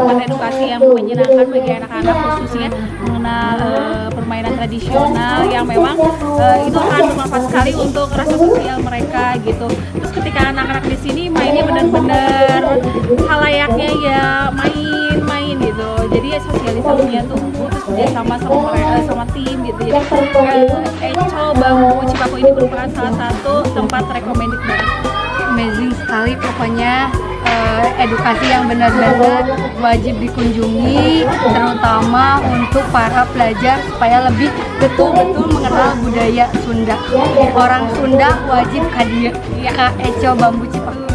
tempat edukasi yang menyenangkan bagi anak-anak, khususnya mengenal permainan tradisional yang memang itu sangat bermanfaat sekali untuk rasa sosial mereka gitu. Terus ketika anak-anak di sini mainnya benar-benar halayaknya ya main-main gitu, jadi ya sosialisasinya tumbuh, terus kerjasama sama mereka sama tim gitu. Jadi Eco Bambu Cipaku ini merupakan salah satu tempat recommended banget. Amazing sekali pokoknya, edukasi yang benar-benar wajib dikunjungi, terutama untuk para pelajar supaya lebih betul-betul mengenal budaya Sunda. Orang Sunda wajib ke Eco Bambu Cipaku.